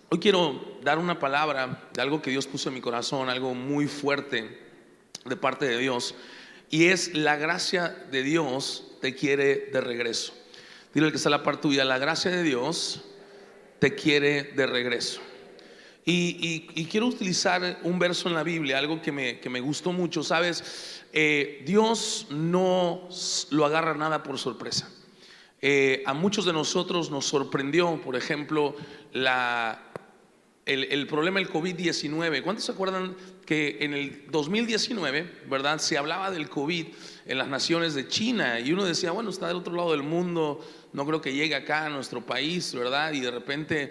Hoy quiero dar una palabra de algo que Dios puso en mi corazón, algo muy fuerte de parte de Dios, y es: la gracia de Dios te quiere de regreso. Dile al que está a la par tuya: la gracia de Dios te quiere de regreso. Y quiero utilizar un verso en la Biblia, algo que me gustó mucho. Sabes, Dios no lo agarra nada por sorpresa. A muchos de nosotros nos sorprendió, por ejemplo, el problema del COVID-19. ¿Cuántos se acuerdan que en el 2019, verdad, se hablaba del COVID en las naciones de China? Y uno decía, bueno, está del otro lado del mundo, no creo que llegue acá a nuestro país, ¿verdad? Y de repente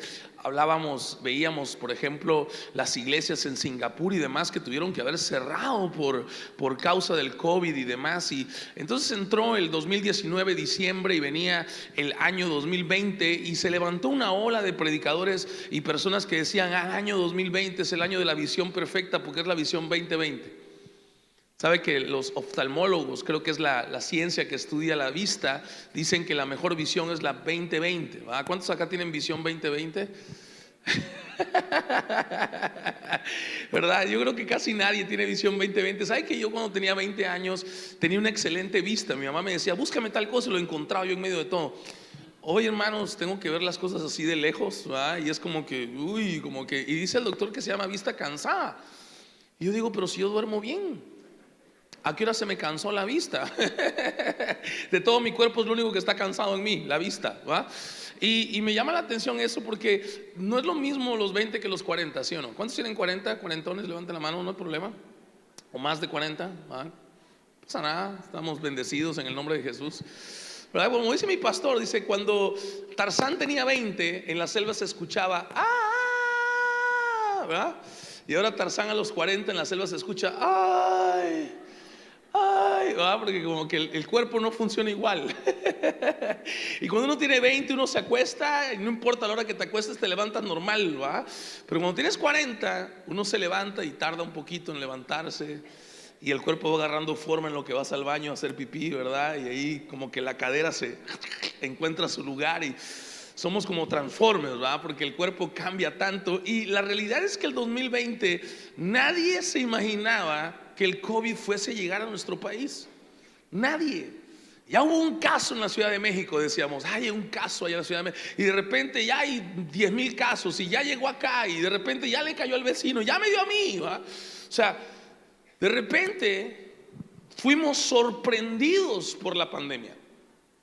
veíamos, por ejemplo, las iglesias en Singapur y demás que tuvieron que haber cerrado por causa del COVID y demás. Y entonces entró el 2019, diciembre, y venía el año 2020, y se levantó una ola de predicadores y personas que decían: año 2020 es el año de la visión perfecta, porque es la visión 2020. Sabe que los oftalmólogos, creo que es la ciencia que estudia la vista, dicen que la mejor visión es la 2020, ¿verdad? ¿Cuántos acá tienen visión 2020? ¿Verdad? Yo creo que casi nadie tiene visión 2020. ¿Sabe que yo cuando tenía 20 años tenía una excelente vista? Mi mamá me decía: búscame tal cosa, y lo encontraba yo en medio de todo. Hoy, hermanos, tengo que ver las cosas así de lejos, ¿verdad? Y es como que, y dice el doctor que se llama vista cansada. Y yo digo, pero si yo duermo bien, ¿a qué hora se me cansó la vista? De todo mi cuerpo es lo único que está cansado en mí, la vista, ¿va? Y me llama la atención eso, porque no es lo mismo los 20 que los 40, ¿sí o no? ¿Cuántos tienen 40? Cuarentones, levanten la mano, no hay problema. O más de 40, ¿va? No pasa nada, estamos bendecidos en el nombre de Jesús, ¿verdad? Como dice mi pastor, dice: cuando Tarzán tenía 20, en la selva se escuchaba ¡ah! ¿Verdad? Y ahora Tarzán a los 40 en la selva se escucha ¡ay! Ay, ¿verdad? Porque como que el cuerpo no funciona igual. Y cuando uno tiene 20, uno se acuesta, y no importa la hora que te acuestes, te levantas normal, ¿va? Pero cuando tienes 40, uno se levanta y tarda un poquito en levantarse, y el cuerpo va agarrando forma en lo que vas al baño a hacer pipí, ¿verdad? Y ahí como que la cadera se encuentra su lugar, y somos como Transformers, ¿verdad? Porque el cuerpo cambia tanto. Y la realidad es que el 2020 nadie se imaginaba que el COVID fuese a llegar a nuestro país. Nadie. Ya hubo un caso en la Ciudad de México, decíamos, hay un caso allá en la Ciudad de México, y de repente ya hay 10,000 casos, y ya llegó acá, y de repente ya le cayó al vecino, ya me dio a mí, ¿verdad? O sea, de repente fuimos sorprendidos por la pandemia,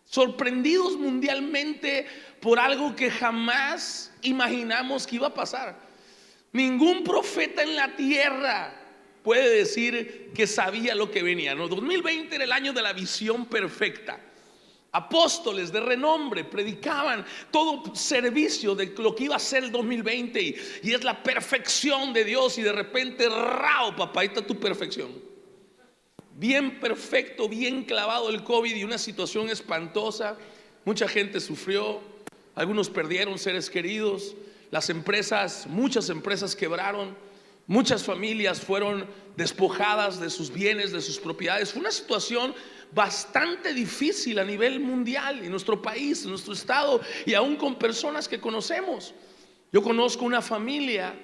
sorprendidos mundialmente por algo que jamás imaginamos que iba a pasar. Ningún profeta en la tierra puede decir que sabía lo que venía, ¿no? 2020 era el año de la visión perfecta. Apóstoles de renombre predicaban todo servicio de lo que iba a ser el 2020, y es la perfección de Dios, y de repente, ¡rao, papá! Ahí está tu perfección. Bien perfecto, bien clavado el COVID, y una situación espantosa. Mucha gente sufrió, algunos perdieron seres queridos, las empresas, muchas empresas quebraron, muchas familias fueron despojadas de sus bienes, de sus propiedades. Fue una situación bastante difícil a nivel mundial, en nuestro país, en nuestro estado, y aún con personas que conocemos. Yo conozco una familia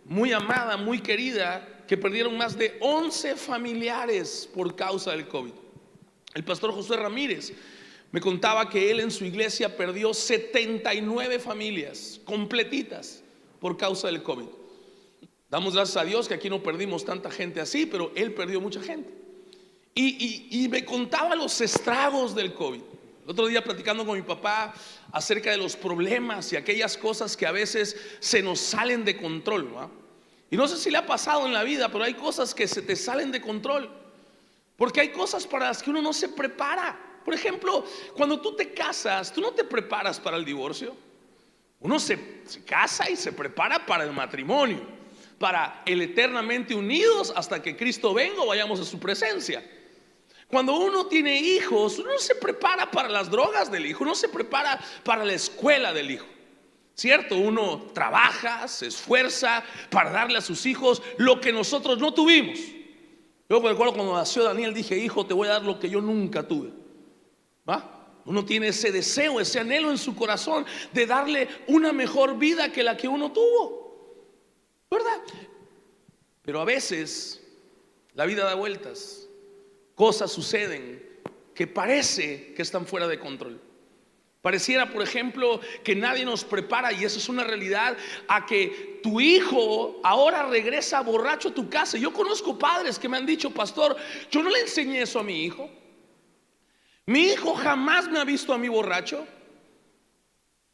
muy amada, muy querida, que perdieron más de 11 familiares por causa del COVID. El pastor José Ramírez me contaba que él en su iglesia perdió 79 familias completitas por causa del COVID. Damos gracias a Dios que aquí no perdimos tanta gente así, pero él perdió mucha gente. Y me contaba los estragos del COVID. El otro día, platicando con mi papá acerca de los problemas y aquellas cosas que a veces se nos salen de control, ¿no? Y no sé si le ha pasado en la vida, pero hay cosas que se te salen de control, porque hay cosas para las que uno no se prepara. Por ejemplo, cuando tú te casas, tú no te preparas para el divorcio. Uno se casa y se prepara para el matrimonio, para el eternamente unidos hasta que Cristo venga o vayamos a su presencia. Cuando uno tiene hijos, uno se prepara para las drogas del hijo, uno se prepara para la escuela del hijo, ¿cierto? Uno trabaja, se esfuerza para darle a sus hijos lo que nosotros no tuvimos. Yo recuerdo cuando nació Daniel, dije: hijo, te voy a dar lo que yo nunca tuve, ¿va? Uno tiene ese deseo, ese anhelo en su corazón de darle una mejor vida que la que uno tuvo, ¿verdad? Pero a veces la vida da vueltas, cosas suceden que parece que están fuera de control. Pareciera, por ejemplo, que nadie nos prepara, y eso es una realidad, a que tu hijo ahora regresa borracho a tu casa. Yo conozco padres que me han dicho: pastor, yo no le enseñé eso a mi hijo. Mi hijo jamás me ha visto a mí borracho.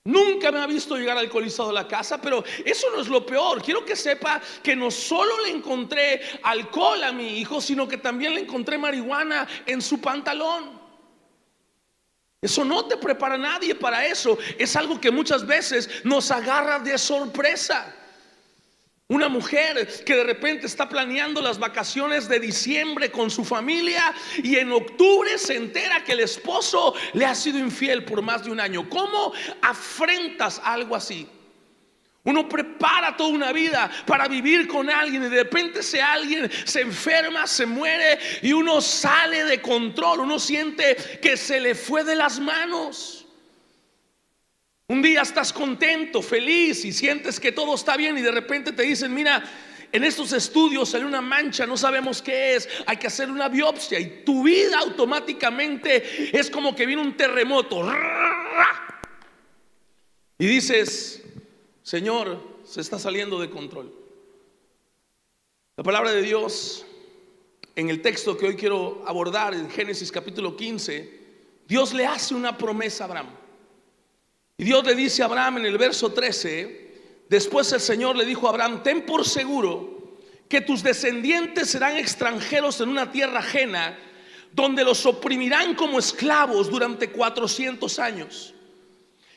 Nunca me ha visto llegar alcoholizado a la casa. Pero eso no es lo peor. Quiero que sepa que no solo le encontré alcohol a mi hijo, sino que también le encontré marihuana en su pantalón. Eso no te prepara nadie para eso. Es algo que muchas veces nos agarra de sorpresa. Una mujer que de repente está planeando las vacaciones de diciembre con su familia y en octubre se entera que el esposo le ha sido infiel por más de un año. ¿Cómo afrentas algo así? Uno prepara toda una vida para vivir con alguien y de repente ese alguien se enferma, se muere y uno sale de control. Uno siente que se le fue de las manos. Un día estás contento, feliz y sientes que todo está bien y de repente te dicen: mira, en estos estudios salió una mancha, no sabemos qué es, hay que hacer una biopsia. Y tu vida automáticamente es como que viene un terremoto. Y dices: Señor, se está saliendo de control. La palabra de Dios, en el texto que hoy quiero abordar, en Génesis capítulo 15, Dios le hace una promesa a Abraham. Y Dios le dice a Abraham en el verso 13: después el Señor le dijo a Abraham: ten por seguro que tus descendientes serán extranjeros en una tierra ajena, donde los oprimirán como esclavos durante 400 años.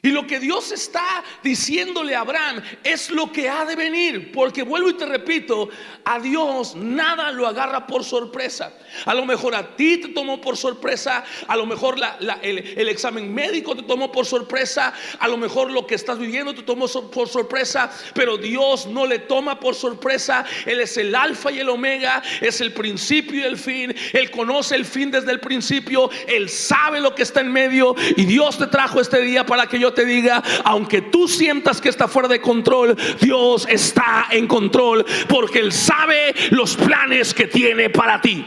Y lo que Dios está diciéndole a Abraham es lo que ha de venir, porque vuelvo y te repito, a Dios nada lo agarra por sorpresa. A lo mejor a ti te tomó por sorpresa, a lo mejor el examen médico te tomó por sorpresa, a lo mejor lo que estás viviendo te tomó por sorpresa, pero Dios no le toma por sorpresa. Él es el alfa y el omega, es el principio y el fin. Él conoce el fin desde el principio, Él sabe lo que está en medio. Y Dios te trajo este día para que yo te diga: aunque tú sientas que está fuera de control, Dios está en control, porque Él sabe los planes que tiene para ti.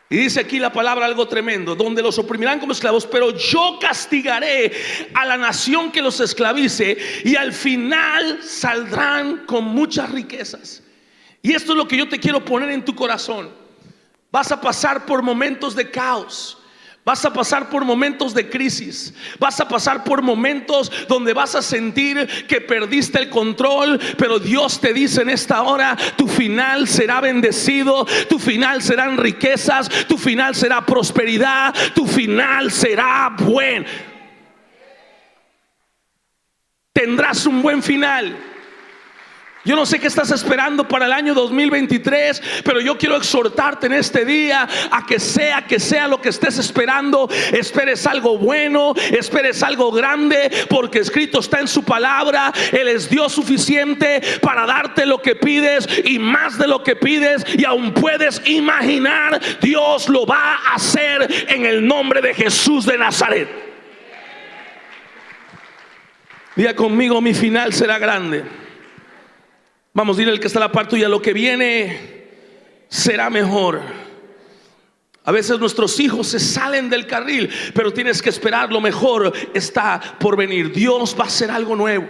Y dice aquí la palabra algo tremendo: donde los oprimirán como esclavos, pero yo castigaré a la nación que los esclavice, y al final saldrán con muchas riquezas. Y esto es lo que yo te quiero poner en tu corazón. Vas a pasar por momentos de caos, vas a pasar por momentos de crisis, vas a pasar por momentos donde vas a sentir que perdiste el control, pero Dios te dice en esta hora: tu final será bendecido, tu final serán riquezas, tu final será prosperidad, tu final será buen. Tendrás un buen final. Yo no sé qué estás esperando para el año 2023, pero yo quiero exhortarte en este día a que sea lo que estés esperando, esperes algo bueno, esperes algo grande, porque escrito está en su palabra: Él es Dios suficiente para darte lo que pides y más de lo que pides, y aún puedes imaginar. Dios lo va a hacer en el nombre de Jesús de Nazaret. Diga conmigo: mi final será grande. Vamos, dile al que está a la par tuya: lo que viene será mejor. A veces nuestros hijos se salen del carril, pero tienes que esperar, lo mejor está por venir. Dios va a hacer algo nuevo.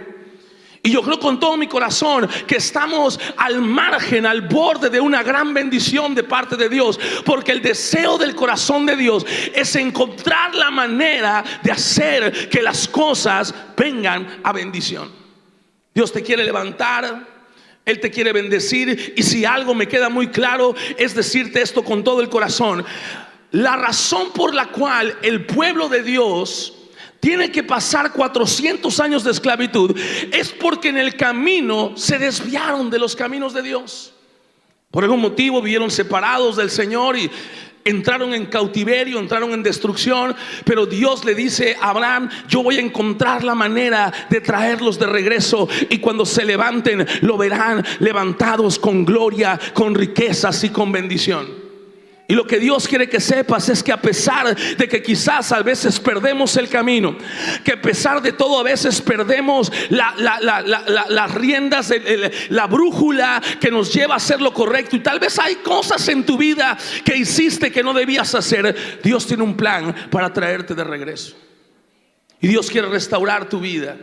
Y yo creo con todo mi corazón que estamos al margen, al borde de una gran bendición de parte de Dios, porque el deseo del corazón de Dios es encontrar la manera de hacer que las cosas vengan a bendición. Dios te quiere levantar, Él te quiere bendecir. Y si algo me queda muy claro es decirte esto con todo el corazón: la razón por la cual el pueblo de Dios tiene que pasar 400 años de esclavitud es porque en el camino se desviaron de los caminos de Dios. Por algún motivo vivieron separados del Señor y entraron en cautiverio, entraron en destrucción. Pero Dios le dice a Abraham: yo voy a encontrar la manera de traerlos de regreso, y cuando se levanten lo verán levantados con gloria, con riquezas y con bendición. Y lo que Dios quiere que sepas es que a pesar de que quizás a veces perdemos el camino, que a pesar de todo a veces perdemos las riendas, la brújula que nos lleva a hacer lo correcto, y tal vez hay cosas en tu vida que hiciste que no debías hacer, Dios tiene un plan para traerte de regreso. Y Dios quiere restaurar tu vida.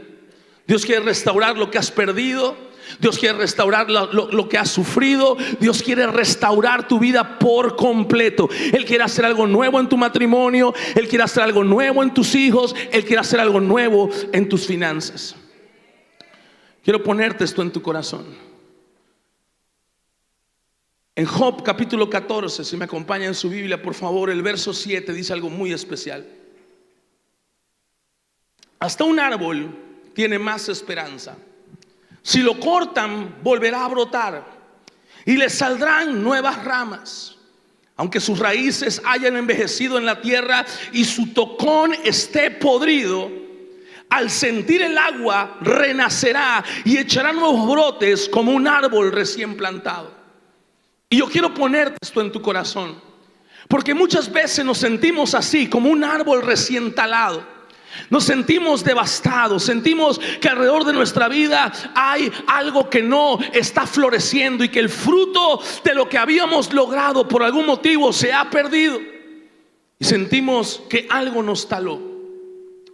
Dios quiere restaurar lo que has perdido. Dios quiere restaurar lo que has sufrido. Dios quiere restaurar tu vida por completo. Él quiere hacer algo nuevo en tu matrimonio. Él quiere hacer algo nuevo en tus hijos. Él quiere hacer algo nuevo en tus finanzas. Quiero ponerte esto en tu corazón. En Job capítulo 14, si me acompaña en su Biblia, por favor, el verso 7 dice algo muy especial. Hasta un árbol tiene más esperanza. Si lo cortan, volverá a brotar y le saldrán nuevas ramas. Aunque sus raíces hayan envejecido en la tierra y su tocón esté podrido, al sentir el agua renacerá y echará nuevos brotes como un árbol recién plantado. Y yo quiero ponerte esto en tu corazón, porque muchas veces nos sentimos así, como un árbol recién talado. Nos sentimos devastados, sentimos que alrededor de nuestra vida hay algo que no está floreciendo y que el fruto de lo que habíamos logrado por algún motivo se ha perdido. Y sentimos que algo nos taló,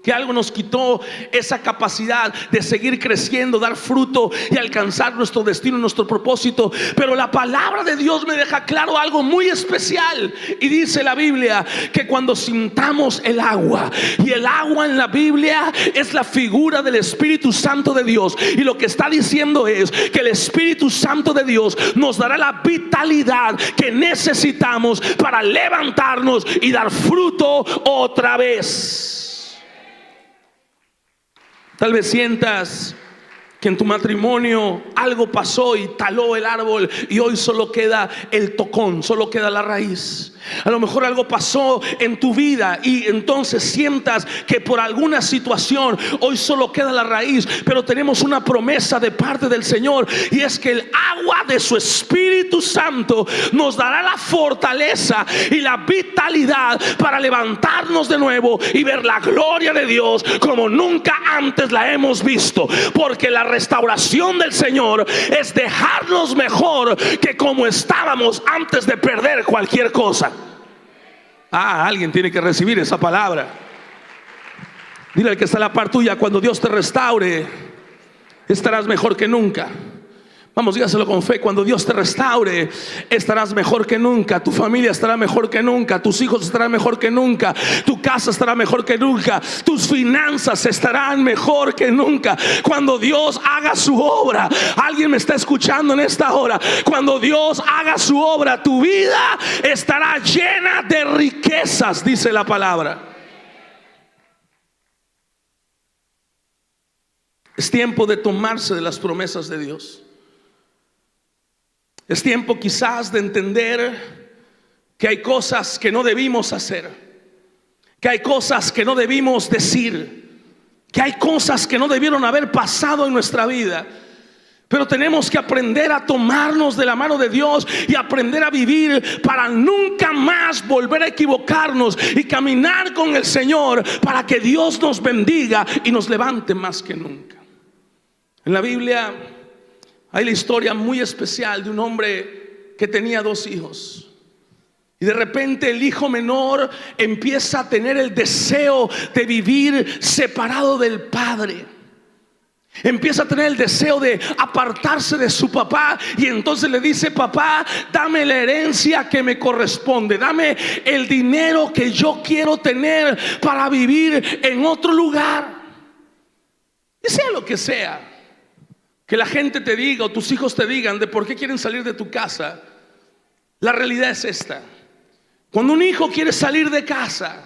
que algo nos quitó esa capacidad de seguir creciendo, dar fruto y alcanzar nuestro destino, nuestro propósito. Pero la palabra de Dios me deja claro algo muy especial. Y dice la Biblia que cuando sintamos el agua, y el agua en la Biblia es la figura del Espíritu Santo de Dios, y lo que está diciendo es que el Espíritu Santo de Dios nos dará la vitalidad que necesitamos para levantarnos y dar fruto otra vez. Tal vez sientas que en tu matrimonio algo pasó y taló el árbol y hoy solo queda el tocón, solo queda la raíz. A lo mejor algo pasó en tu vida y entonces sientas que por alguna situación hoy solo queda la raíz. Pero tenemos una promesa de parte del Señor, y es que el agua de su Espíritu Santo nos dará la fortaleza y la vitalidad para levantarnos de nuevo y ver la gloria de Dios como nunca antes la hemos visto. Porque la restauración del Señor es dejarnos mejor que como estábamos antes de perder cualquier cosa. Alguien tiene que recibir esa palabra. Dile al que está a la par tuya: cuando Dios te restaure, estarás mejor que nunca. Vamos, dígaselo con fe: cuando Dios te restaure, estarás mejor que nunca. Tu familia estará mejor que nunca. Tus hijos estarán mejor que nunca. Tu casa estará mejor que nunca. Tus finanzas estarán mejor que nunca. Cuando Dios haga su obra, alguien me está escuchando en esta hora, cuando Dios haga su obra, tu vida estará llena de riquezas, dice la palabra. Es tiempo de tomarse de las promesas de Dios. Es tiempo quizás de entender que hay cosas que no debimos hacer, que hay cosas que no debimos decir, que hay cosas que no debieron haber pasado en nuestra vida. Pero tenemos que aprender a tomarnos de la mano de Dios y aprender a vivir para nunca más volver a equivocarnos y caminar con el Señor para que Dios nos bendiga y nos levante más que nunca. En la Biblia hay la historia muy especial de un hombre que tenía 2 hijos. Y de repente el hijo menor empieza a tener el deseo de vivir separado del padre. Empieza a tener el deseo de apartarse de su papá. Y entonces le dice: papá, dame la herencia que me corresponde. Dame el dinero que yo quiero tener para vivir en otro lugar. Y sea lo que sea que la gente te diga o tus hijos te digan de por qué quieren salir de tu casa, la realidad es esta: cuando un hijo quiere salir de casa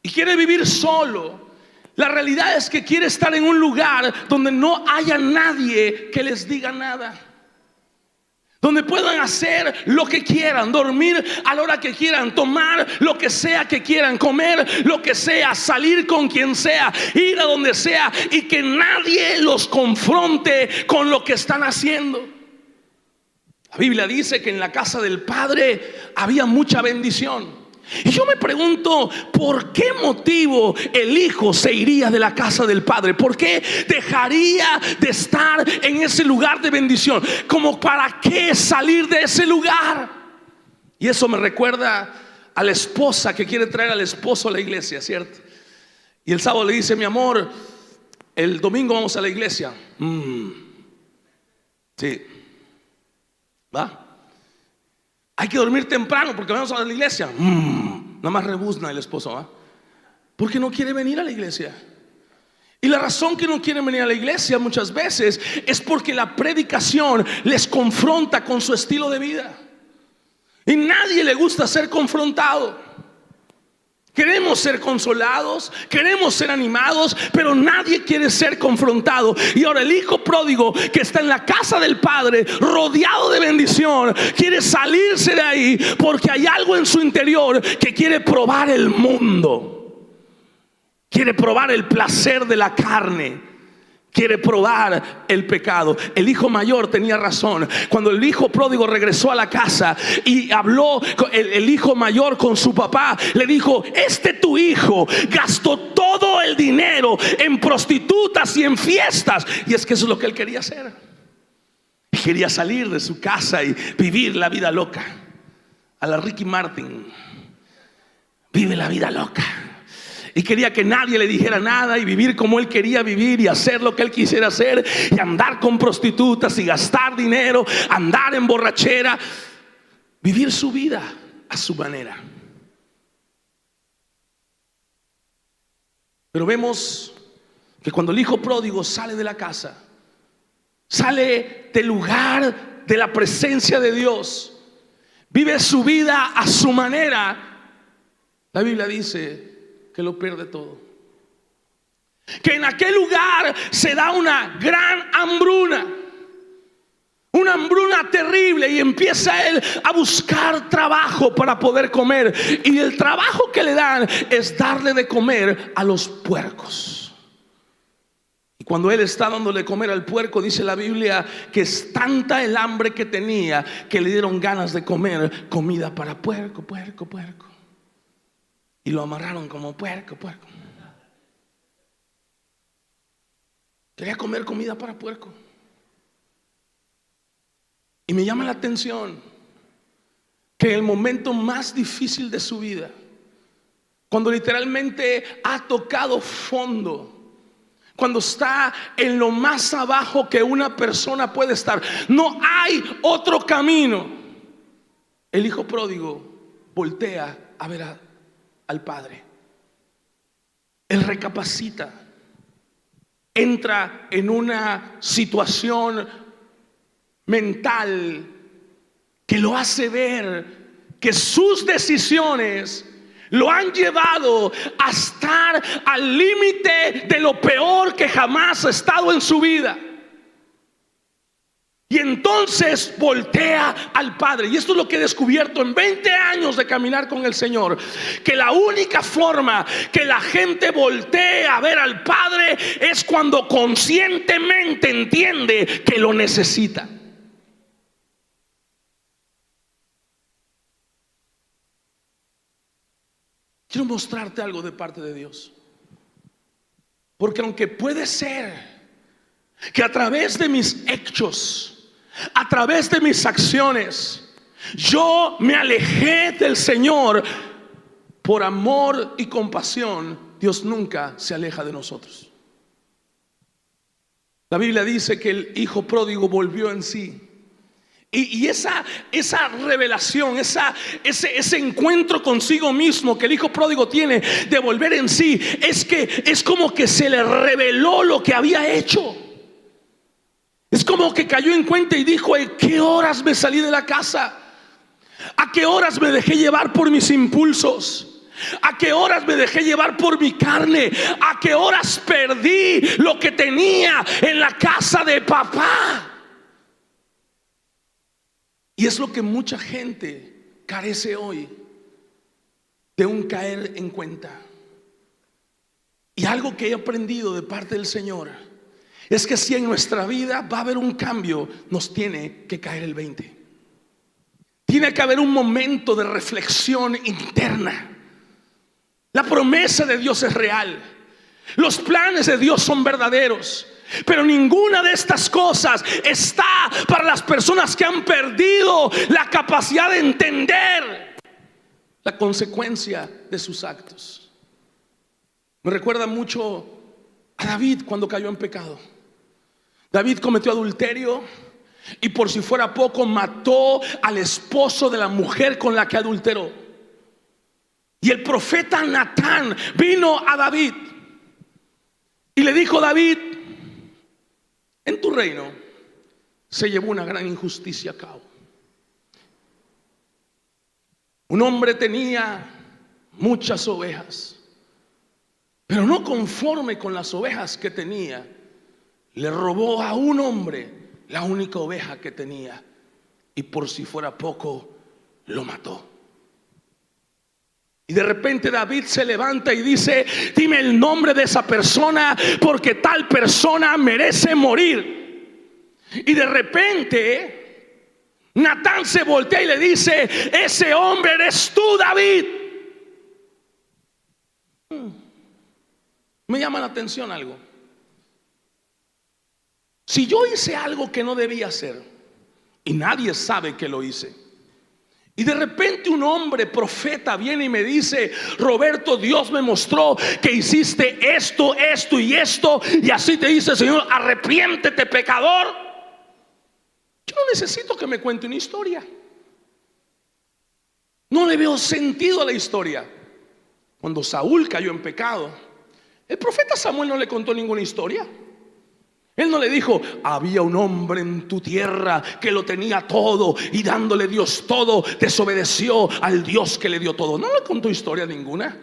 y quiere vivir solo, la realidad es que quiere estar en un lugar donde no haya nadie que les diga nada, donde puedan hacer lo que quieran, dormir a la hora que quieran, tomar lo que sea que quieran, comer lo que sea, salir con quien sea, ir a donde sea, y que nadie los confronte con lo que están haciendo. La Biblia dice que en la casa del Padre había mucha bendición. Y yo me pregunto, ¿por qué motivo el hijo se iría de la casa del padre? ¿Por qué dejaría de estar en ese lugar de bendición? ¿Como para qué salir de ese lugar? Y eso me recuerda a la esposa que quiere traer al esposo a la iglesia, ¿cierto? Y el sábado le dice: mi amor, el domingo vamos a la iglesia. Sí. ¿Va? Hay que dormir temprano porque vamos a la iglesia. Nada más rebuzna el esposo, ¿va? Porque no quiere venir a la iglesia. Y la razón que no quieren venir a la iglesia muchas veces es porque la predicación les confronta con su estilo de vida. Y nadie le gusta ser confrontado. Queremos ser consolados, queremos ser animados, pero nadie quiere ser confrontado. Y ahora el hijo pródigo, que está en la casa del padre, rodeado de bendición, quiere salirse de ahí porque hay algo en su interior que quiere probar el mundo. Quiere probar el placer de la carne. Quiere probar el pecado. El hijo mayor tenía razón. Cuando el hijo pródigo regresó a la casa y habló el hijo mayor con su papá, le dijo: tu hijo gastó todo el dinero en prostitutas y en fiestas. Y es que eso es lo que él quería hacer. Quería salir de su casa y vivir la vida loca. A la Ricky Martin. Vive la vida loca. Y quería que nadie le dijera nada y vivir como él quería vivir y hacer lo que él quisiera hacer y andar con prostitutas y gastar dinero, andar en borrachera, vivir su vida a su manera. Pero vemos que cuando el hijo pródigo sale de la casa, sale del lugar de la presencia de Dios, vive su vida a su manera, la Biblia dice que lo pierde todo. Que en aquel lugar se da una gran hambruna. Una hambruna terrible. Y empieza él a buscar trabajo para poder comer. Y el trabajo que le dan es darle de comer a los puercos. Y cuando él está dándole de comer al puerco, dice la Biblia que es tanta el hambre que tenía que le dieron ganas de comer comida para puerco. Y lo amarraron como puerco. Quería comer comida para puerco. Y me llama la atención que en el momento más difícil de su vida, cuando literalmente ha tocado fondo, cuando está en lo más abajo que una persona puede estar, no hay otro camino, el hijo pródigo voltea a ver al padre. Él recapacita, entra en una situación mental que lo hace ver que sus decisiones lo han llevado a estar al límite de lo peor que jamás ha estado en su vida. Y entonces voltea al Padre. Y esto es lo que he descubierto en 20 años de caminar con el Señor, que la única forma que la gente voltee a ver al Padre es cuando conscientemente entiende que lo necesita. Quiero mostrarte algo de parte de Dios. Porque aunque puede ser que a través de mis hechos, a través de mis acciones, yo me alejé del Señor, por amor y compasión, Dios nunca se aleja de nosotros. La Biblia dice que el hijo pródigo volvió en sí. Y esa revelación, ese encuentro consigo mismo que el hijo pródigo tiene de volver en sí, es como que se le reveló lo que había hecho. Es como que cayó en cuenta y dijo: ¿a qué horas me salí de la casa? ¿A qué horas me dejé llevar por mis impulsos? ¿A qué horas me dejé llevar por mi carne? ¿A qué horas perdí lo que tenía en la casa de papá? Y es lo que mucha gente carece hoy, de un caer en cuenta. Y algo que he aprendido de parte del Señor es que si en nuestra vida va a haber un cambio, nos tiene que caer el 20. Tiene que haber un momento de reflexión interna. La promesa de Dios es real. Los planes de Dios son verdaderos. Pero ninguna de estas cosas está para las personas que han perdido la capacidad de entender la consecuencia de sus actos. Me recuerda mucho a David cuando cayó en pecado. David cometió adulterio y por si fuera poco mató al esposo de la mujer con la que adulteró. Y el profeta Natán vino a David y le dijo: David, en tu reino se llevó una gran injusticia a cabo. Un hombre tenía muchas ovejas, pero no conforme con las ovejas que tenía, le robó a un hombre la única oveja que tenía, y por si fuera poco, lo mató. Y de repente David se levanta y dice: dime el nombre de esa persona, porque tal persona merece morir. Y de repente Natán se voltea y le dice: ese hombre eres tú, David. Me llama la atención algo. Si yo hice algo que no debía hacer y nadie sabe que lo hice, y de repente un hombre profeta viene y me dice: Roberto, Dios me mostró que hiciste esto, esto y esto, y así te dice el Señor, arrepiéntete, pecador. Yo no necesito que me cuente una historia. No le veo sentido a la historia. Cuando Saúl cayó en pecado, el profeta Samuel no le contó ninguna historia. Él no le dijo: había un hombre en tu tierra que lo tenía todo, y dándole Dios todo, desobedeció al Dios que le dio todo. No le contó historia ninguna.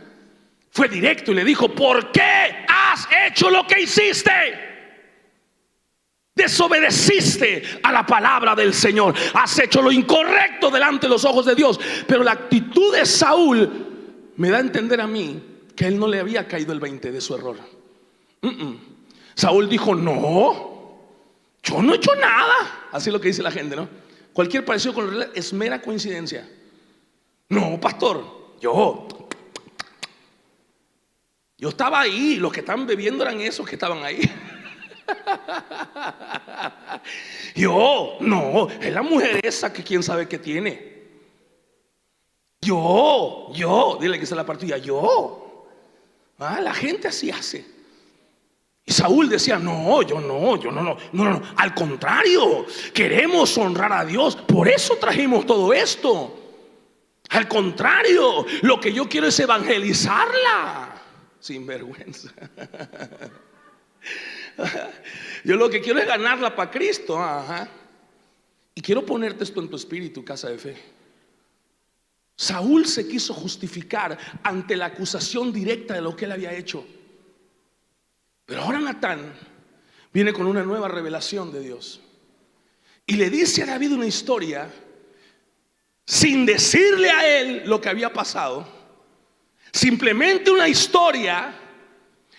Fue directo y le dijo: ¿por qué has hecho lo que hiciste? Desobedeciste a la palabra del Señor. Has hecho lo incorrecto delante de los ojos de Dios. Pero la actitud de Saúl me da a entender a mí que él no le había caído el 20 de su error. Saúl dijo: no, yo no he hecho nada. Así es lo que dice la gente, ¿no? Cualquier parecido con la realidad es mera coincidencia. No, pastor, yo estaba ahí. Los que estaban bebiendo eran esos que estaban ahí. No, es la mujer esa que quién sabe qué tiene. Dile que esa es la partida. La gente así hace. Y Saúl decía: no, no. Al contrario, queremos honrar a Dios. Por eso trajimos todo esto. Al contrario, lo que yo quiero es evangelizarla. Sin vergüenza. Yo lo que quiero es ganarla para Cristo. Y quiero ponerte esto en tu espíritu, casa de fe. Saúl se quiso justificar ante la acusación directa de lo que él había hecho. Pero ahora Natán viene con una nueva revelación de Dios y le dice a David una historia sin decirle a él lo que había pasado. Simplemente una historia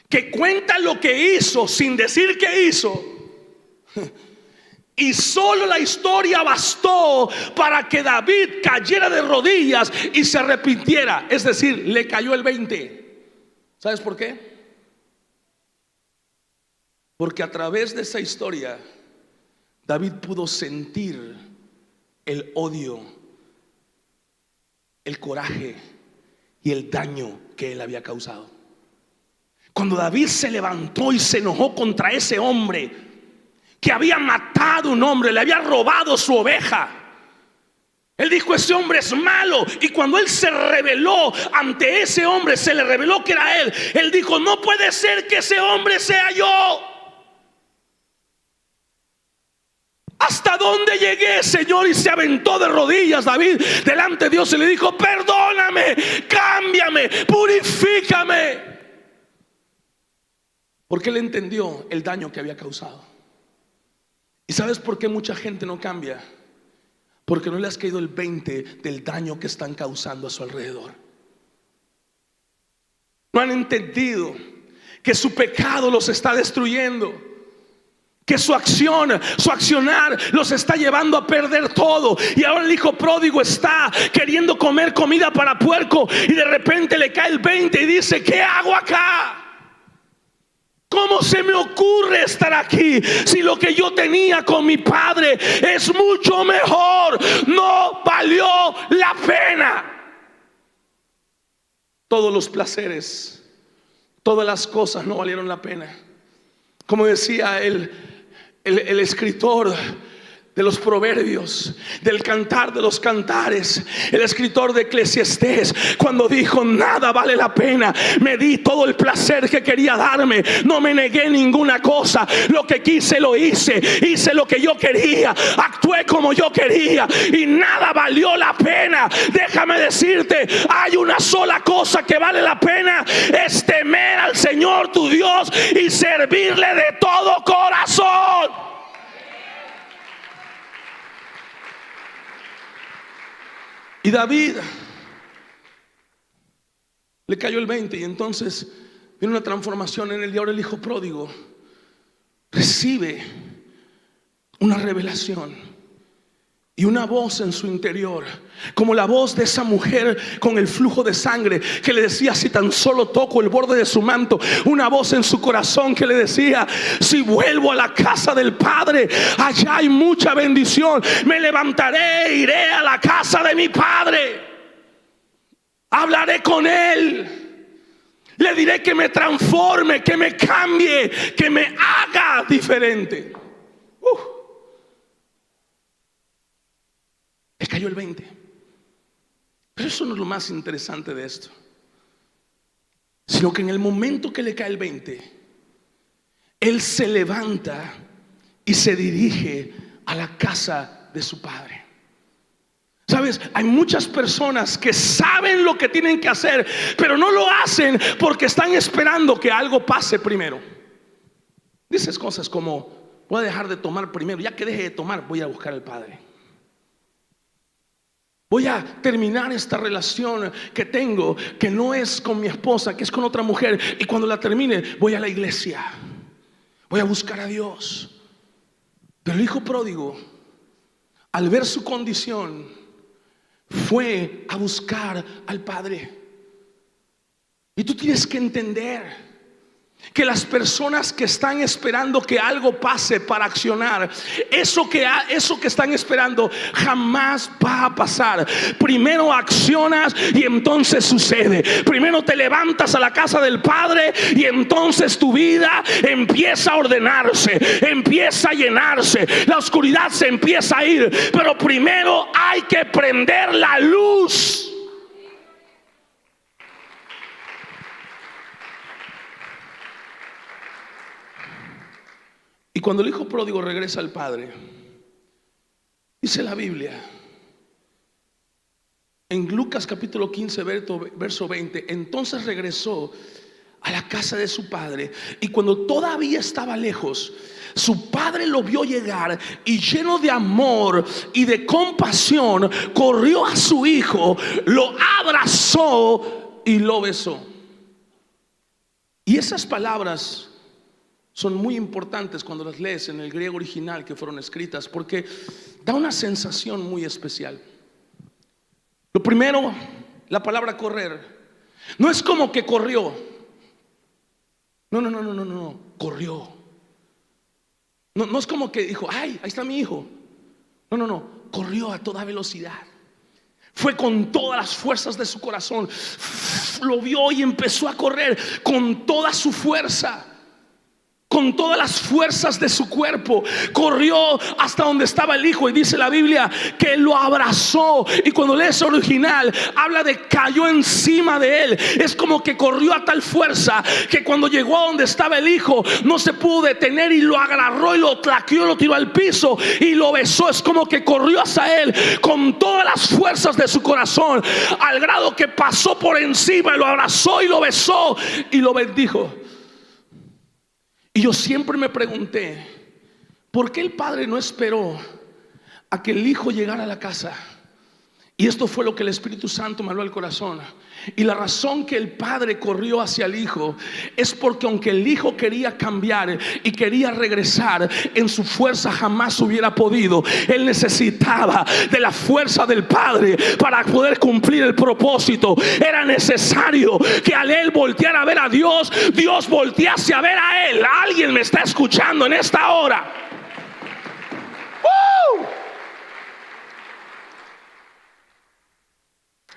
que cuenta lo que hizo sin decir qué hizo. Y solo la historia bastó para que David cayera de rodillas y se arrepintiera. Es decir, le cayó el 20. ¿Sabes por qué? Porque a través de esa historia David pudo sentir el odio, el coraje y el daño que él había causado. Cuando David se levantó y se enojó contra ese hombre que había matado a un hombre, le había robado su oveja, él dijo: ese hombre es malo. Y cuando él se rebeló ante ese hombre, se le reveló que era él. Él dijo: no puede ser que ese hombre sea yo. ¿Hasta dónde llegué, Señor? Y se aventó de rodillas David delante de Dios y le dijo: perdóname, cámbiame, purifícame. Porque él entendió el daño que había causado. ¿Y sabes por qué mucha gente no cambia? Porque no le has caído el 20 del daño que están causando a su alrededor. No han entendido que su pecado los está destruyendo, que su acción, su accionar los está llevando a perder todo. Y ahora el hijo pródigo está queriendo comer comida para puerco, y de repente le cae el 20 y dice: ¿qué hago acá? ¿Cómo se me ocurre estar aquí si lo que yo tenía con mi padre es mucho mejor? No valió la pena. Todos los placeres, todas las cosas no valieron la pena. Como decía el escritor de los proverbios, del cantar de los cantares, el escritor de Eclesiastés, cuando dijo: nada vale la pena, me di todo el placer que quería darme, no me negué ninguna cosa, lo que quise lo hice, hice lo que yo quería, actué como yo quería y nada valió la pena. Déjame decirte, hay una sola cosa que vale la pena, es temer al Señor tu Dios y servirle de todo corazón. Y David le cayó el 20, y entonces viene una transformación en él. Y ahora el hijo pródigo recibe una revelación y una voz en su interior, como la voz de esa mujer con el flujo de sangre que le decía: si tan solo toco el borde de su manto. Una voz en su corazón que le decía: si vuelvo a la casa del Padre, allá hay mucha bendición. Me levantaré, iré a la casa de mi Padre, hablaré con Él, le diré que me transforme, que me cambie, que me haga diferente. Le cayó el 20. Pero eso no es lo más interesante de esto, sino que en el momento que le cae el 20, él se levanta y se dirige a la casa de su padre. Sabes, hay muchas personas que saben lo que tienen que hacer, pero no lo hacen porque están esperando que algo pase primero. Dices cosas como: voy a dejar de tomar primero, ya que deje de tomar voy a buscar al Padre. Voy a terminar esta relación que tengo, que no es con mi esposa, que es con otra mujer, y cuando la termine voy a la iglesia, voy a buscar a Dios. Pero el hijo pródigo, al ver su condición, fue a buscar al Padre. Y tú tienes que entender que las personas que están esperando que algo pase para accionar, eso que están esperando jamás va a pasar. Primero accionas y entonces sucede. Primero te levantas a la casa del Padre y entonces tu vida empieza a ordenarse, empieza a llenarse, la oscuridad se empieza a ir. Pero primero hay que prender la luz. Y cuando el hijo pródigo regresa al padre, dice la Biblia en Lucas capítulo 15 verso 20: entonces regresó a la casa de su padre, y cuando todavía estaba lejos, su padre lo vio llegar y, lleno de amor y de compasión, corrió a su hijo, lo abrazó y lo besó. Y esas palabras son muy importantes cuando las lees en el griego original que fueron escritas, porque da una sensación muy especial. Lo primero, la palabra correr, no es como que corrió. No, corrió. No es como que dijo: ay, ahí está mi hijo. No, corrió a toda velocidad. Fue con todas las fuerzas de su corazón. Lo vio y empezó a correr con toda su fuerza, con todas las fuerzas de su cuerpo. Corrió hasta donde estaba el hijo, y dice la Biblia que lo abrazó. Y cuando lees el original, habla de cayó encima de él. Es como que corrió a tal fuerza que cuando llegó a donde estaba el hijo, no se pudo detener y lo agarró y lo tlaqueó, lo tiró al piso y lo besó. Es como que corrió hacia él con todas las fuerzas de su corazón, al grado que pasó por encima y lo abrazó y lo besó y lo bendijo. Y yo siempre me pregunté, ¿por qué el padre no esperó a que el hijo llegara a la casa Y esto fue lo que el Espíritu Santo me habló al corazón. Y la razón que el padre corrió hacia el hijo es porque aunque el hijo quería cambiar y quería regresar, en su fuerza jamás hubiera podido. Él necesitaba de la fuerza del padre para poder cumplir el propósito. Era necesario que al él volteara a ver a Dios, Dios voltease a ver a él. Alguien me está escuchando en esta hora.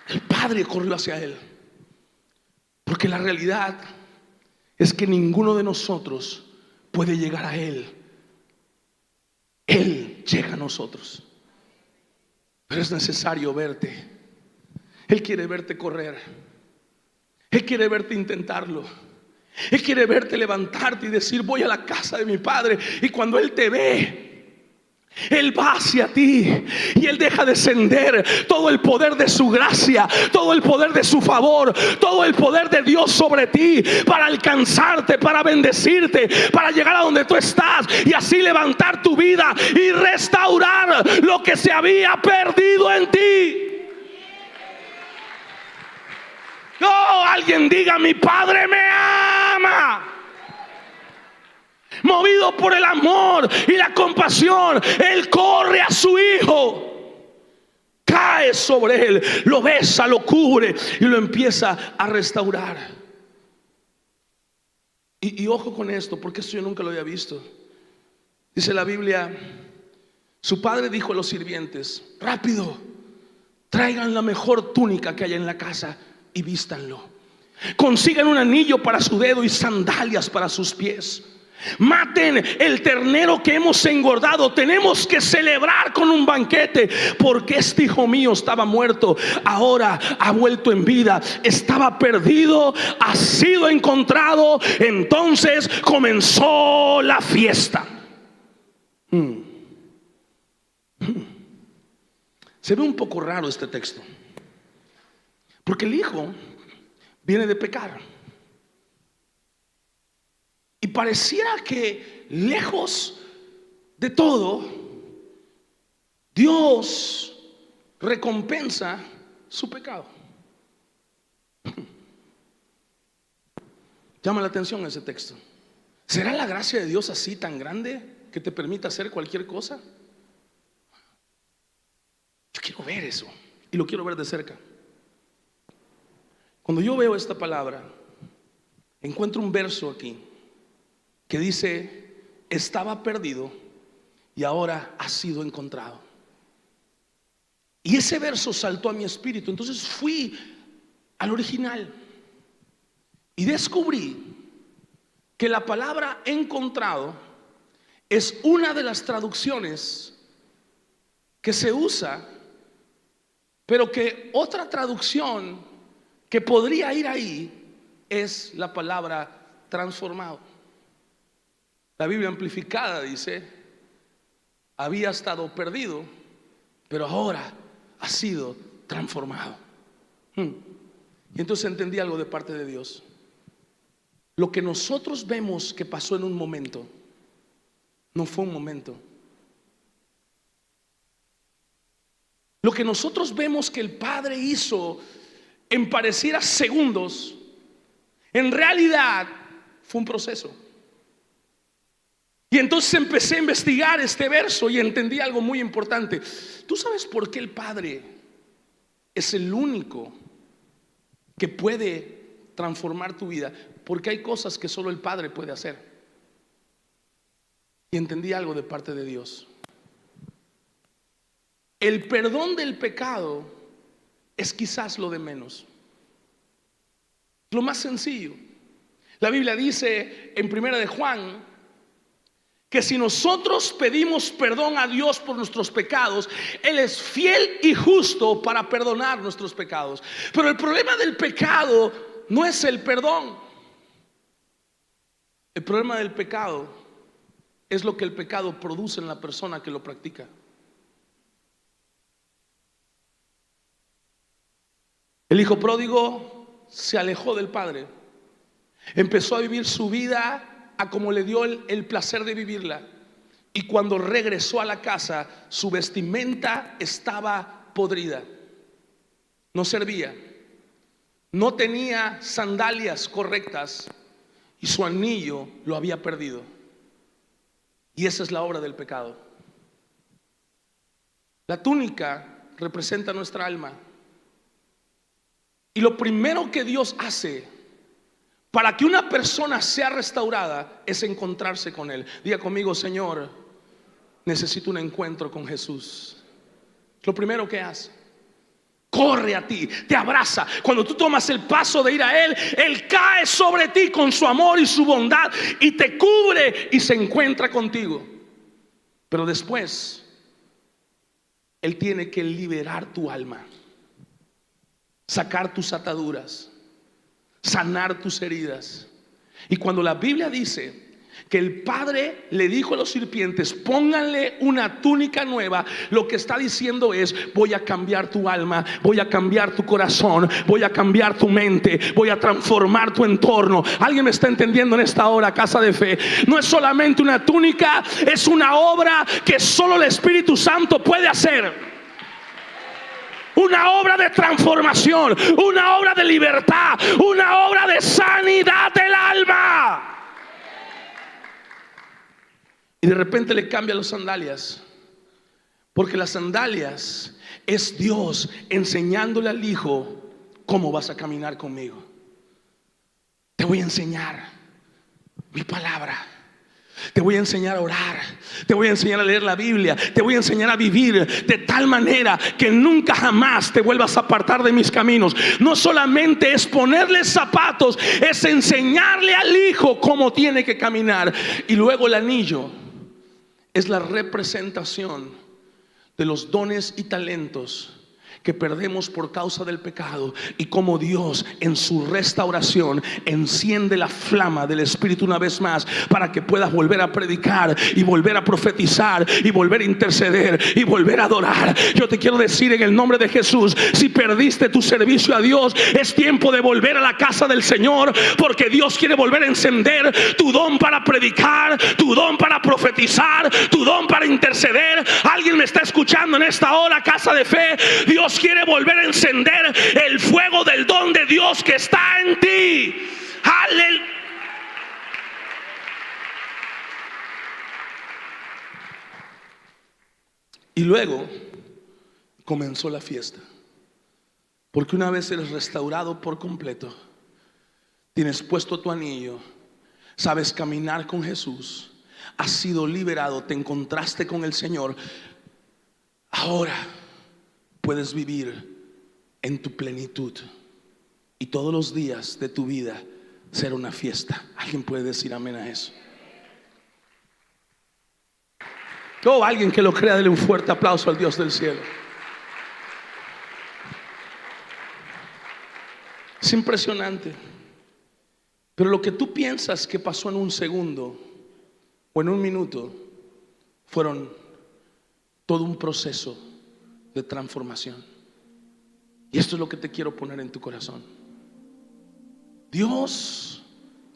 El padre corrió hacia él, porque la realidad es que ninguno de nosotros puede llegar a él. Él llega a nosotros, pero es necesario verte. Él quiere verte correr. Él quiere verte intentarlo. Él quiere verte levantarte y decir: voy a la casa de mi padre. Y cuando Él te ve, Él va hacia ti y Él deja descender todo el poder de su gracia, todo el poder de su favor, todo el poder de Dios sobre ti, para alcanzarte, para bendecirte, para llegar a donde tú estás y así levantar tu vida y restaurar lo que se había perdido en ti. Oh, alguien diga: mi Padre me ama. Movido por el amor y la compasión, Él corre a su hijo, cae sobre él, lo besa, lo cubre y lo empieza a restaurar. Y ojo con esto, porque esto yo nunca lo había visto. Dice la Biblia: su padre dijo a los sirvientes: rápido, traigan la mejor túnica que haya en la casa y vístanlo. Consigan un anillo para su dedo y sandalias para sus pies. Maten el ternero que hemos engordado. Tenemos que celebrar con un banquete, porque este hijo mío estaba muerto, ahora ha vuelto en vida. Estaba perdido, ha sido encontrado. Entonces comenzó la fiesta. Se ve un poco raro este texto, porque el hijo viene de pecar. Y pareciera que lejos de todo, Dios recompensa su pecado. Llama la atención ese texto. ¿Será la gracia de Dios así tan grande que te permita hacer cualquier cosa? Yo quiero ver eso y lo quiero ver de cerca. Cuando yo veo esta palabra, encuentro un verso aquí que dice: estaba perdido y ahora ha sido encontrado. Y ese verso saltó a mi espíritu. Entonces fui al original y descubrí que la palabra encontrado es una de las traducciones que se usa, pero que otra traducción que podría ir ahí es la palabra transformado. La Biblia amplificada dice: había estado perdido, pero ahora ha sido transformado. Y entonces entendí algo de parte de Dios. Lo que nosotros vemos que pasó en un momento, no fue un momento. Lo que nosotros vemos que el Padre hizo en pareciera segundos, en realidad fue un proceso. Y entonces empecé a investigar este verso y entendí algo muy importante. ¿Tú sabes por qué el Padre es el único que puede transformar tu vida? Porque hay cosas que solo el Padre puede hacer. Y entendí algo de parte de Dios. El perdón del pecado es quizás lo de menos, lo más sencillo. La Biblia dice en 1 de Juan que si nosotros pedimos perdón a Dios por nuestros pecados, Él es fiel y justo para perdonar nuestros pecados. Pero el problema del pecado no es el perdón. El problema del pecado es lo que el pecado produce en la persona que lo practica. El hijo pródigo se alejó del padre, empezó a vivir su vida a como le dio el placer de vivirla. Y cuando regresó a la casa, su vestimenta estaba podrida. no servía, no tenía sandalias correctas y su anillo lo había perdido. Y esa es la obra del pecado. La túnica representa nuestra alma. Y lo primero que Dios hace para que una persona sea restaurada es encontrarse con Él. Diga conmigo: Señor, necesito un encuentro con Jesús. Lo primero que hace, corre a ti, te abraza. Cuando tú tomas el paso de ir a Él, Él cae sobre ti con su amor y su bondad y te cubre y se encuentra contigo. Pero después Él tiene que liberar tu alma, sacar tus ataduras, sanar tus heridas. Y cuando la Biblia dice que el Padre le dijo a los sirvientes: pónganle una túnica nueva, lo que está diciendo es: voy a cambiar tu alma, voy a cambiar tu corazón, voy a cambiar tu mente, voy a transformar tu entorno. ¿Alguien me está entendiendo en esta hora, casa de fe? No es solamente una túnica, es una obra que solo el Espíritu Santo puede hacer. Una obra de transformación, una obra de libertad, una obra de sanidad del alma. Y de repente le cambia las sandalias, porque las sandalias es Dios enseñándole al hijo: ¿cómo vas a caminar conmigo? Te voy a enseñar mi palabra, te voy a enseñar a orar, te voy a enseñar a leer la Biblia, te voy a enseñar a vivir de tal manera que nunca jamás te vuelvas a apartar de mis caminos. No solamente es ponerle zapatos, es enseñarle al hijo cómo tiene que caminar. Y luego el anillo es la representación de los dones y talentos que perdemos por causa del pecado, y como Dios en su restauración enciende la flama del Espíritu una vez más para que puedas volver a predicar y volver a profetizar y volver a interceder y volver a adorar. Yo te quiero decir en el nombre de Jesús: si perdiste tu servicio a Dios, es tiempo de volver a la casa del Señor, porque Dios quiere volver a encender tu don para predicar, tu don para profetizar, tu don para interceder. Alguien me está escuchando en esta hora, casa de fe. Dios quiere volver a encender el fuego del don de Dios que está en ti. Aleluya. Y luego comenzó la fiesta, porque una vez eres restaurado por completo, tienes puesto tu anillo, sabes caminar con Jesús, has sido liberado, te encontraste con el Señor. Ahora puedes vivir en tu plenitud, y todos los días de tu vida será una fiesta. ¿Alguien puede decir amén a eso? Alguien que lo crea, dele un fuerte aplauso al Dios del cielo. Es impresionante. Pero lo que tú piensas que pasó en un segundo o en un minuto fueron todo un proceso de transformación. Y esto es lo que te quiero poner en tu corazón. Dios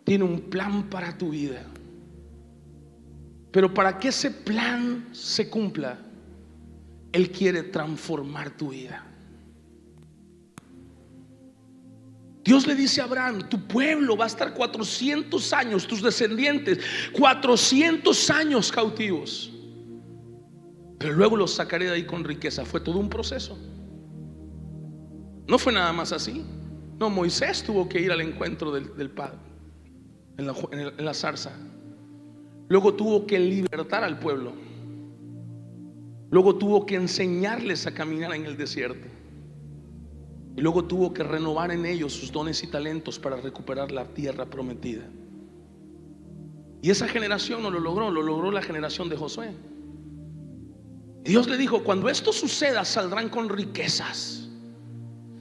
tiene un plan para tu vida, pero para que ese plan se cumpla, Él quiere transformar tu vida. Dios le dice a Abraham: tu pueblo va a estar 400 años, tus descendientes 400 años cautivos, pero luego los sacaré de ahí con riqueza. Fue todo un proceso. No fue nada más así. No, Moisés tuvo que ir al encuentro del Padre en la zarza. Luego tuvo que libertar al pueblo. Luego tuvo que enseñarles a caminar en el desierto. Y luego tuvo que renovar en ellos sus dones y talentos para recuperar la tierra prometida. Y esa generación no lo logró la generación de Josué. Dios le dijo: cuando esto suceda, saldrán con riquezas,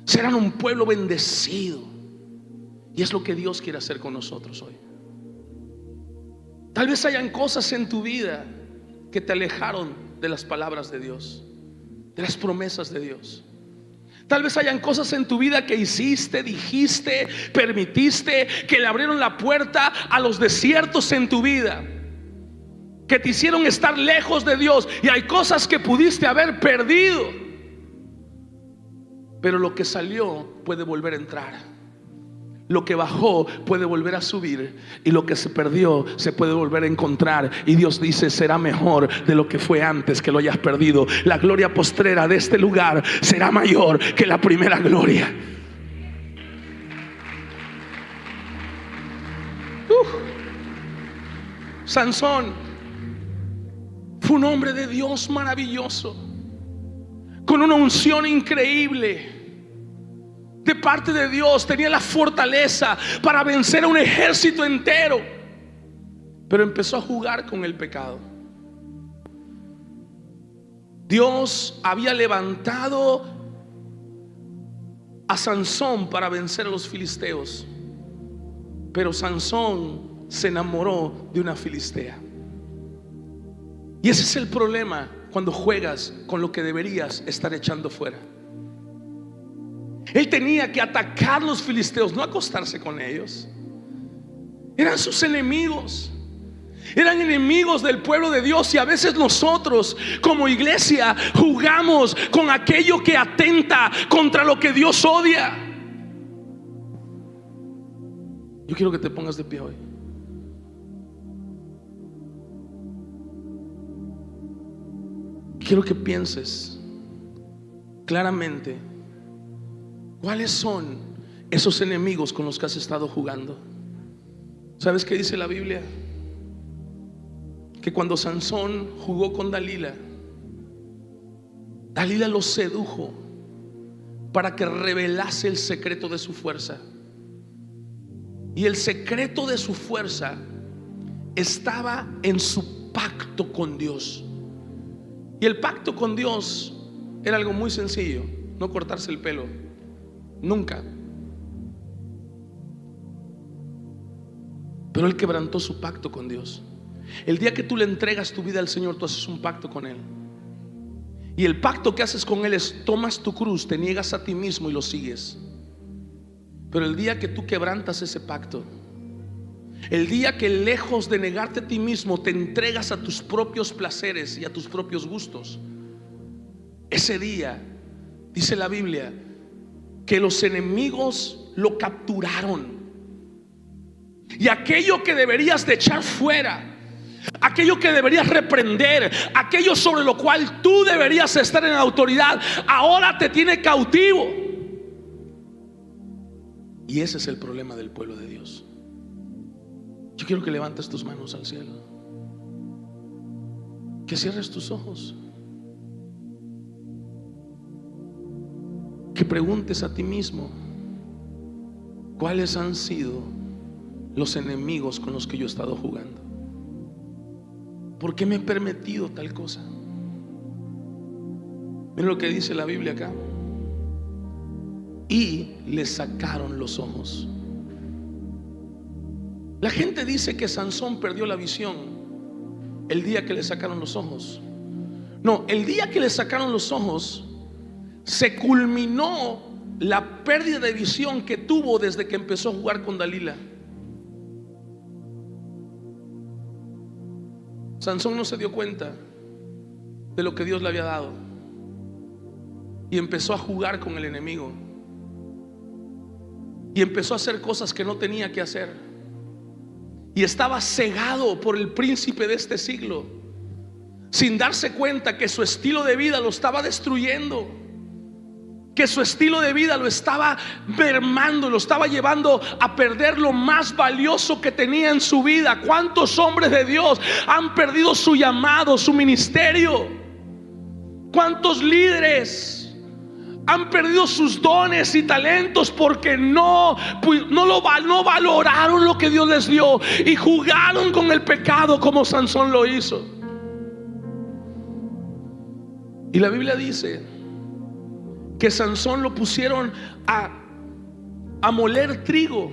serán un pueblo bendecido. Y es lo que Dios quiere hacer con nosotros hoy. Tal vez hayan cosas en tu vida que te alejaron de las palabras de Dios, de las promesas de Dios. Tal vez hayan cosas en tu vida que hiciste, dijiste, permitiste, que le abrieron la puerta a los desiertos en tu vida, que te hicieron estar lejos de Dios. Y hay cosas que pudiste haber perdido. Pero lo que salió puede volver a entrar. Lo que bajó puede volver a subir, y lo que se perdió se puede volver a encontrar. Y Dios dice: será mejor de lo que fue antes que lo hayas perdido. La gloria postrera de este lugar será mayor que la primera gloria. Sansón fue un hombre de Dios maravilloso, con una unción increíble de parte de Dios. Tenía la fortaleza para vencer a un ejército entero, pero empezó a jugar con el pecado. Dios había levantado a Sansón para vencer a los filisteos, pero Sansón se enamoró de una filistea. Y ese es el problema cuando juegas con lo que deberías estar echando fuera. Él tenía que atacar a los filisteos, no acostarse con ellos. Eran sus enemigos. Eran enemigos del pueblo de Dios. Y a veces nosotros como iglesia jugamos con aquello que atenta contra lo que Dios odia. Yo quiero que te pongas de pie hoy. Quiero que pienses claramente cuáles son esos enemigos con los que has estado jugando. ¿Sabes qué dice la Biblia? Que cuando Sansón jugó con Dalila, Dalila lo sedujo para que revelase el secreto de su fuerza. Y el secreto de su fuerza estaba en su pacto con Dios. Y el pacto con Dios era algo muy sencillo: no cortarse el pelo, nunca. Pero él quebrantó su pacto con Dios. El día que tú le entregas tu vida al Señor, tú haces un pacto con Él. Y el pacto que haces con Él es: tomas tu cruz, te niegas a ti mismo y lo sigues. Pero el día que tú quebrantas ese pacto, el día que lejos de negarte a ti mismo te entregas a tus propios placeres y a tus propios gustos, ese día, dice la Biblia, que los enemigos lo capturaron. Y aquello que deberías de echar fuera, aquello que deberías reprender, aquello sobre lo cual tú deberías estar en autoridad, ahora te tiene cautivo. Y ese es el problema del pueblo de Dios. Yo quiero que levantes tus manos al cielo, que cierres tus ojos, que preguntes a ti mismo: ¿cuáles han sido los enemigos con los que yo he estado jugando? ¿Por qué me he permitido tal cosa? Miren lo que dice la Biblia acá: y le sacaron los ojos. La gente dice que Sansón perdió la visión el día que le sacaron los ojos. No, el día que le sacaron los ojos se culminó la pérdida de visión que tuvo desde que empezó a jugar con Dalila. Sansón no se dio cuenta de lo que Dios le había dado y empezó a jugar con el enemigo y empezó a hacer cosas que no tenía que hacer. Y estaba cegado por el príncipe de este siglo, sin darse cuenta que su estilo de vida lo estaba destruyendo, que su estilo de vida lo estaba mermando, lo estaba llevando a perder lo más valioso que tenía en su vida. ¿Cuántos hombres de Dios han perdido su llamado, su ministerio? ¿Cuántos líderes han perdido sus dones y talentos porque no valoraron lo que Dios les dio y jugaron con el pecado como Sansón lo hizo? Y la Biblia dice que Sansón lo pusieron a moler trigo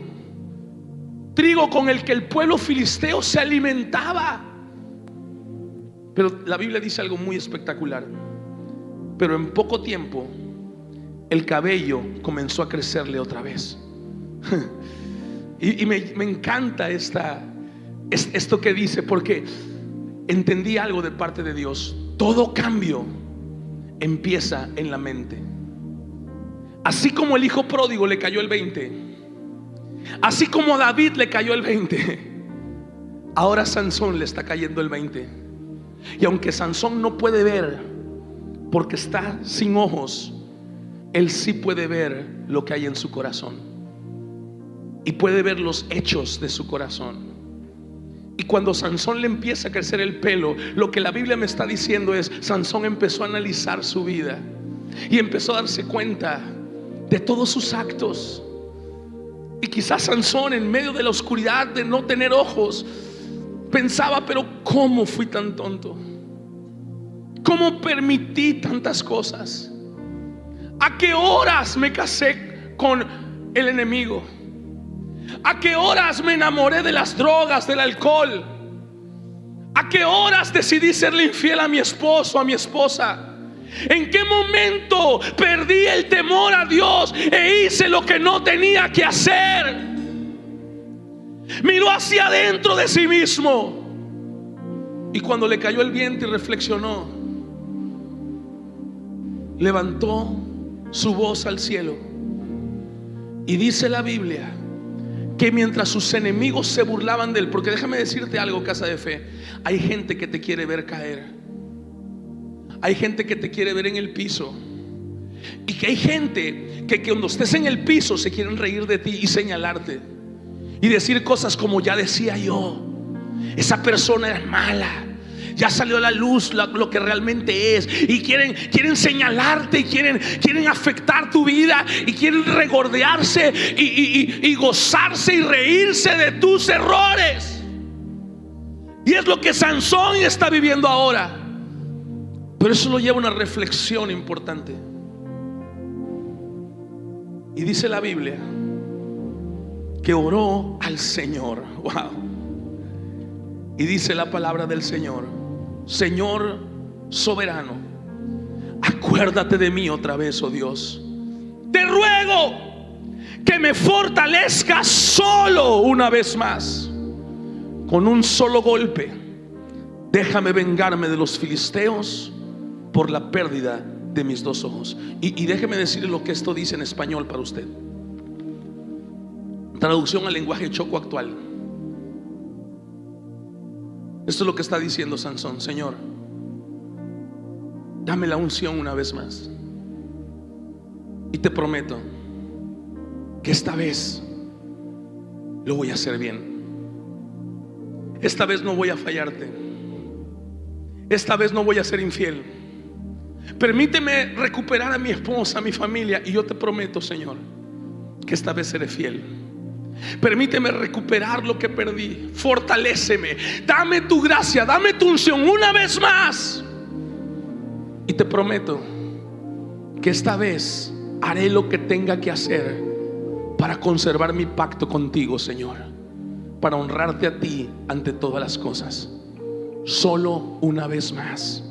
con el que el pueblo filisteo se alimentaba. Pero la Biblia dice algo muy espectacular: pero en poco tiempo el cabello comenzó a crecerle otra vez. Y me encanta esto que dice, porque entendí algo de parte de Dios. Todo cambio empieza en la mente. Así como el hijo pródigo le cayó el 20, así como a David le cayó el 20, ahora a Sansón le está cayendo el 20. Y aunque Sansón no puede ver porque está sin ojos, él sí puede ver lo que hay en su corazón y puede ver los hechos de su corazón. Y cuando Sansón le empieza a crecer el pelo, lo que la Biblia me está diciendo es: Sansón empezó a analizar su vida y empezó a darse cuenta de todos sus actos. Y quizás Sansón, en medio de la oscuridad de no tener ojos, pensaba: pero ¿cómo fui tan tonto? ¿Cómo permití tantas cosas? ¿A qué horas me casé con el enemigo? ¿A qué horas me enamoré de las drogas, del alcohol? ¿A qué horas decidí serle infiel a mi esposo, a mi esposa? ¿En qué momento perdí el temor a Dios e hice lo que no tenía que hacer? Miró hacia adentro de sí mismo, y cuando le cayó el viento y reflexionó, levantó su voz al cielo. Y dice la Biblia que mientras sus enemigos se burlaban de él, porque déjame decirte algo, casa de fe, hay gente que te quiere ver caer, hay gente que te quiere ver en el piso, y que hay gente que cuando estés en el piso se quieren reír de ti y señalarte y decir cosas como: ya decía yo, esa persona es mala, ya salió a la luz lo que realmente es. Y quieren señalarte y quieren afectar tu vida y quieren regordearse y gozarse y reírse de tus errores. Y es lo que Sansón está viviendo ahora. Pero eso lo lleva a una reflexión importante. Y dice la Biblia que oró al Señor. Wow. Y dice la palabra del Señor: Señor soberano, acuérdate de mí otra vez, oh Dios. Te ruego que me fortalezcas solo una vez más. Con un solo golpe déjame vengarme de los filisteos por la pérdida de mis 2 ojos. Y déjeme decirle lo que esto dice en español para usted. Traducción al lenguaje choco actual. Esto es lo que está diciendo Sansón: Señor, dame la unción una vez más, y te prometo que esta vez lo voy a hacer bien. Esta vez no voy a fallarte. Esta vez no voy a ser infiel. Permíteme recuperar a mi esposa, a mi familia, y yo te prometo, Señor, que esta vez seré fiel. Permíteme recuperar lo que perdí. Fortaléceme, dame tu gracia, dame tu unción una vez más, y te prometo que esta vez haré lo que tenga que hacer para conservar mi pacto contigo, Señor, para honrarte a ti ante todas las cosas. Solo una vez más.